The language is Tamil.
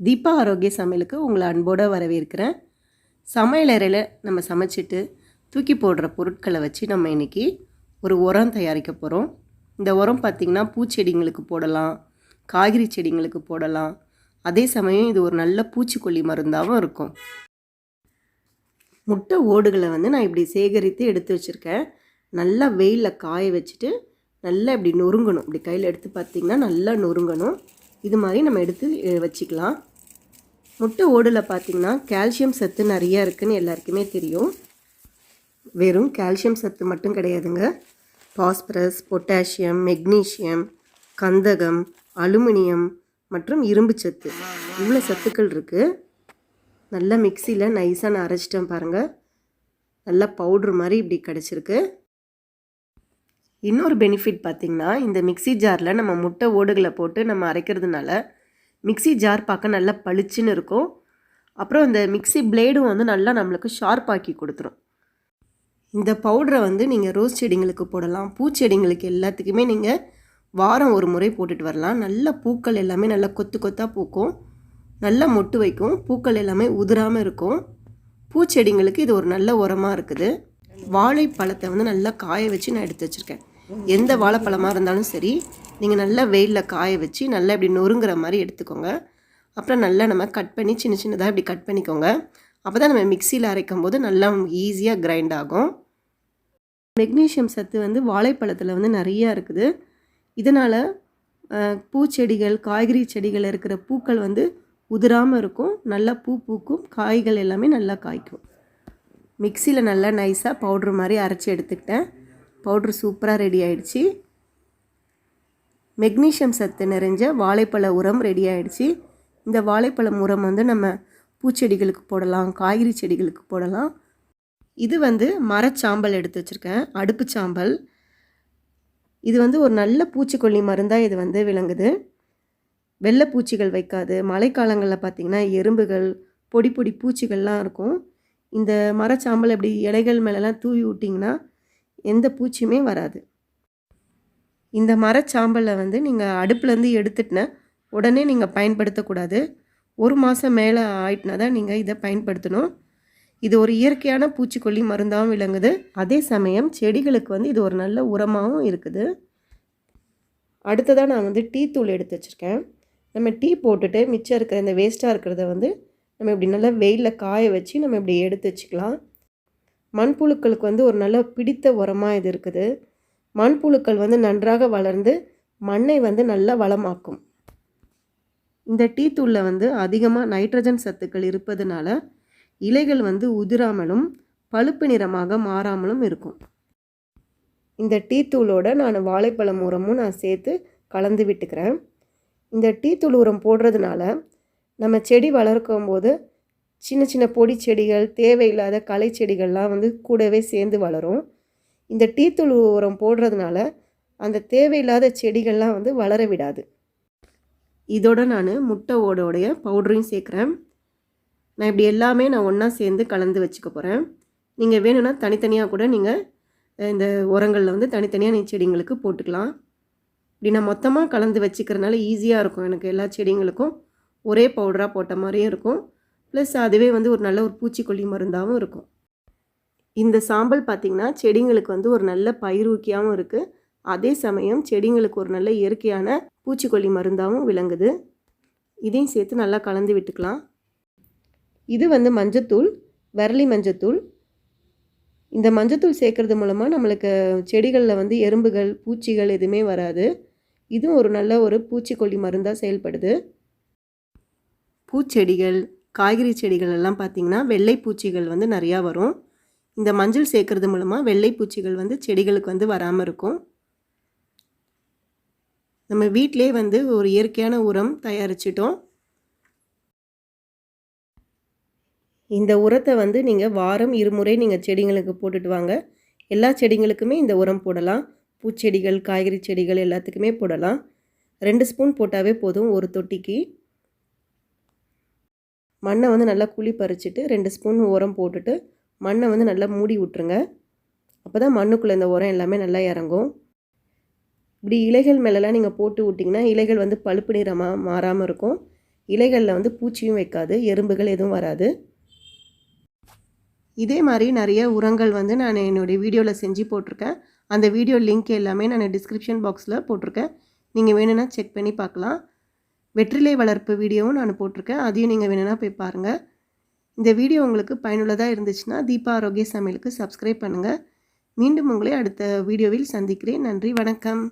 தீபா ஆரோக்கிய சமையலுக்கு உங்களை அன்போடு வரவேற்கிறேன். சமையல் அறையில் நம்ம சமைச்சிட்டு தூக்கி போடுற பொருட்களை வச்சு நம்ம இன்றைக்கி ஒரு உரம் தயாரிக்க போகிறோம். இந்த உரம் பார்த்திங்கன்னா பூச்செடிங்களுக்கு போடலாம், காய்கறி செடிங்களுக்கு போடலாம். அதே சமயம் இது ஒரு நல்ல பூச்சிக்கொல்லி மருந்தாகவும் இருக்கும். முட்டை ஓடுகளை நான் இப்படி சேகரித்து எடுத்து வச்சுருக்கேன். நல்லா வெயிலில் காய வச்சுட்டு நல்லா இப்படி நொறுங்கணும். இப்படி கையில் எடுத்து பார்த்திங்கன்னா நல்லா நொறுங்கணும். இது மாதிரி நம்ம எடுத்து வச்சுக்கலாம். முட்டை ஓடில் பார்த்திங்கன்னா கால்சியம் சத்து நிறையா இருக்குதுன்னு எல்லாருக்குமே தெரியும். வெறும் கால்சியம் சத்து மட்டும் கிடையாதுங்க. பாஸ்பரஸ், பொட்டாசியம், மெக்னீஷியம், கந்தகம், அலுமினியம் மற்றும் இரும்பு சத்து, இவ்வளோ சத்துக்கள் இருக்குது. நல்லா மிக்சியில் நைஸாக நான் அரைச்சிட்டேன் பாருங்கள். நல்லா பவுட்ரு மாதிரி இப்படி கிடச்சிருக்கு. இன்னொரு பெனிஃபிட் பார்த்திங்கன்னா, இந்த மிக்சி ஜாரில் நம்ம முட்டை ஓடுகளை போட்டு நம்ம அரைக்கிறதுனால மிக்சி ஜார் பார்க்க நல்லா பளிச்சுன்னு இருக்கும். அப்புறம் இந்த மிக்சி பிளேடும் நல்லா நம்மளுக்கு ஷார்ப்பாக்கி கொடுத்துரும். இந்த பவுடரை நீங்கள் ரோஸ் செடிங்களுக்கு போடலாம், பூச்செடிங்களுக்கு எல்லாத்துக்குமே நீங்கள் வாரம் ஒரு முறை போட்டுட்டு வரலாம். நல்ல பூக்கள் எல்லாமே நல்லா கொத்து கொத்தாக பூக்கும், நல்லா மொட்டு வைக்கும், பூக்கள் எல்லாமே உதிராமல் இருக்கும். பூச்செடிங்களுக்கு இது ஒரு நல்ல உரமாக இருக்குது. வாழைப்பழத்தை நல்லா காய வச்சு நான் எடுத்து வச்சுருக்கேன். எந்த வாழைப்பழமாக இருந்தாலும் சரி, நீங்கள் நல்லா வெயிலில் காய வச்சு நல்லா இப்படி நொறுங்குற மாதிரி எடுத்துக்கோங்க. அப்புறம் நல்லா நம்ம கட் பண்ணி சின்ன சின்னதாக இப்படி கட் பண்ணிக்கோங்க. அப்போ தான் நம்ம மிக்சியில் அரைக்கும் போது நல்லா ஈஸியாக கிரைண்ட் ஆகும். மெக்னீஷியம் சத்து வாழைப்பழத்தில் நிறையா இருக்குது. இதனால் பூச்செடிகள், காய்கறி செடிகள் இருக்கிற பூக்கள் உதிராமல் இருக்கும், நல்லா பூ பூக்கும், காய்கள் எல்லாமே நல்லா காய்க்கும். மிக்சியில் நல்லா நைஸாக பவுட்ரு மாதிரி அரைச்சி எடுத்துக்கிட்டேன். பவுட்ரு சூப்பராக ரெடி ஆகிடுச்சு. மெக்னீஷியம் சத்து நிறைஞ்ச வாழைப்பழ உரம் ரெடி ஆகிடுச்சு. இந்த வாழைப்பழம் உரம் நம்ம பூச்செடிகளுக்கு போடலாம், காய்கறி செடிகளுக்கு போடலாம். இது மரச்சாம்பல் எடுத்து வச்சுருக்கேன், அடுப்பு சாம்பல். இது ஒரு நல்ல பூச்சிக்கொல்லி மருந்தாக இது விளங்குது. வெள்ளை பூச்சிகள் வைக்காது. மழைக்காலங்களில் பார்த்திங்கன்னா எறும்புகள், பொடி பொடி பூச்சிகள்லாம் இருக்கும். இந்த மரச்சாம்பல் அப்படி இலைகள் மேலெலாம் தூவி விட்டிங்கன்னா எந்த பூச்சியுமே வராது. இந்த மரச்சாம்பலை நீங்கள் அடுப்புலேருந்து எடுத்துட்டுனா உடனே நீங்கள் பயன்படுத்தக்கூடாது. 1 மாதம் மேலே ஆயிட்டுனா தான் நீங்கள் இதை பயன்படுத்தணும். இது ஒரு இயற்கையான பூச்சிக்கொல்லி மருந்தாகவும் விளங்குது. அதே சமயம் செடிகளுக்கு இது ஒரு நல்ல உரமாகவும் இருக்குது. அடுத்ததாக நான் டீ தூள் எடுத்து வச்சுருக்கேன். நம்ம டீ போட்டுட்டு மிச்சம் இருக்கிற இந்த வேஸ்ட்டாக இருக்கிறத நம்ம இப்படி நல்லா வெயிலில் காய வச்சு நம்ம இப்படி எடுத்து வச்சுக்கலாம். மண்புழுக்களுக்கு ஒரு நல்ல பிடித்த உரமாக இது இருக்குது. மண்புழுக்கள் நன்றாக வளர்ந்து மண்ணை நல்லா வளமாக்கும். இந்த டீ தூளில் அதிகமாக நைட்ரஜன் சத்துக்கள் இருப்பதுனால இலைகள் உதிராமலும் பழுப்பு நிறமாக மாறாமலும் இருக்கும். இந்த டீ தூளோட நான் வாழைப்பழம் உரமும் நான் சேர்த்து கலந்து விட்டுக்கிறேன். இந்த டீ தூள் உரம் போடுறதுனால நம்ம செடி வளர்க்கும் போது சின்ன சின்ன பொடி செடிகள், தேவையில்லாத களை செடிகள்லாம் கூடவே சேர்ந்து வளரும். இந்த டீ தூள் உரம் போடுறதுனால அந்த தேவையில்லாத செடிகள்லாம் வளர விடாது. இதோட நான் முட்டை ஓடோடைய பவுடரையும் சேர்க்குறேன். நான் இப்படி எல்லாமே நான் ஒன்றா சேர்ந்து கலந்து வச்சுக்க போகிறேன். நீங்கள் வேணும்னா தனித்தனியாக கூட நீங்கள் இந்த உரங்களில் தனித்தனியாக செடிங்களுக்கு போட்டுக்கலாம். இப்படி நான் மொத்தமாக கலந்து வச்சுக்கிறதுனால ஈஸியாக இருக்கும். எனக்கு எல்லா செடிங்களுக்கும் ஒரே பவுடராக போட்ட மாதிரியும் இருக்கும். ப்ளஸ் அதுவே ஒரு நல்ல ஒரு பூச்சிக்கொல்லி மருந்தாகவும் இருக்கும். இந்த சாம்பல் பார்த்திங்கன்னா செடிங்களுக்கு ஒரு நல்ல பயிரூக்கியாகவும் இருக்குது. அதே சமயம் செடிங்களுக்கு ஒரு நல்ல இயற்கையான பூச்சிக்கொல்லி மருந்தாகவும் விளங்குது. இதையும் சேர்த்து நல்லா கலந்து விட்டுக்கலாம். இது மஞ்சத்தூள், விரலி மஞ்சத்தூள். இந்த மஞ்சத்தூள் சேர்க்கறது மூலமாக நம்மளுக்கு செடிகளில் எறும்புகள், பூச்சிகள் எதுவுமே வராது. இதுவும் ஒரு நல்ல ஒரு பூச்சிக்கொல்லி மருந்தாக செயல்படுது. பூச்செடிகள், காய்கறி செடிகள் எல்லாம் பார்த்திங்கன்னா வெள்ளை பூச்சிகள் நிறையா வரும். இந்த மஞ்சள் சேர்க்கறது மூலமாக வெள்ளை பூச்சிகள் செடிகளுக்கு வராமல் இருக்கும். நம்ம வீட்டிலே ஒரு இயற்கையான உரம் தயாரிச்சிட்டோம். இந்த உரத்தை நீங்கள் வாரம் 2 முறை நீங்கள் செடிங்களுக்கு போட்டுட்டு வாங்க. எல்லா செடிங்களுக்குமே இந்த உரம் போடலாம். பூச்செடிகள், காய்கறி செடிகள் எல்லாத்துக்குமே போடலாம். 2 ஸ்பூன் போட்டாவே போதும் ஒரு தொட்டிக்கு. மண்ணை நல்லா குழி பறிச்சுட்டு 2 ஸ்பூன் உரம் போட்டுட்டு மண்ணை நல்லா மூடி விட்டுருங்க. அப்போ தான் மண்ணுக்குள்ளே இந்த உரம் எல்லாமே நல்லா இறங்கும். இப்படி இலைகள் மேலெலாம் நீங்கள் போட்டு விட்டிங்கன்னா இலைகள் பழுப்பு நிறமாக மாறாமல் இருக்கும். இலைகளில் வந்து பூச்சியும் வைக்காது, எறும்புகள் எதுவும் வராது. இதே மாதிரி நிறைய உரங்கள் வந்து நான் என்னுடைய வீடியோவில் செஞ்சு போட்டிருக்கேன். அந்த வீடியோ லிங்க் எல்லாமே நான் டிஸ்கிரிப்ஷன் பாக்ஸில் போட்டிருக்கேன். நீங்கள் வேணும்னா செக் பண்ணி பார்க்கலாம். வெற்றிலை வளர்ப்பு வீடியோவும் நான் போட்டிருக்கேன். அதையும் நீங்கள் வேணும்னா போய் பாருங்கள். இந்த வீடியோ உங்களுக்கு பயனுள்ளதாக இருந்துச்சுன்னா தீபா ஆரோக்கிய சமையலுக்கு சப்ஸ்கிரைப் பண்ணுங்கள். மீண்டும் உங்களை அடுத்த வீடியோவில் சந்திக்கிறேன். நன்றி, வணக்கம்.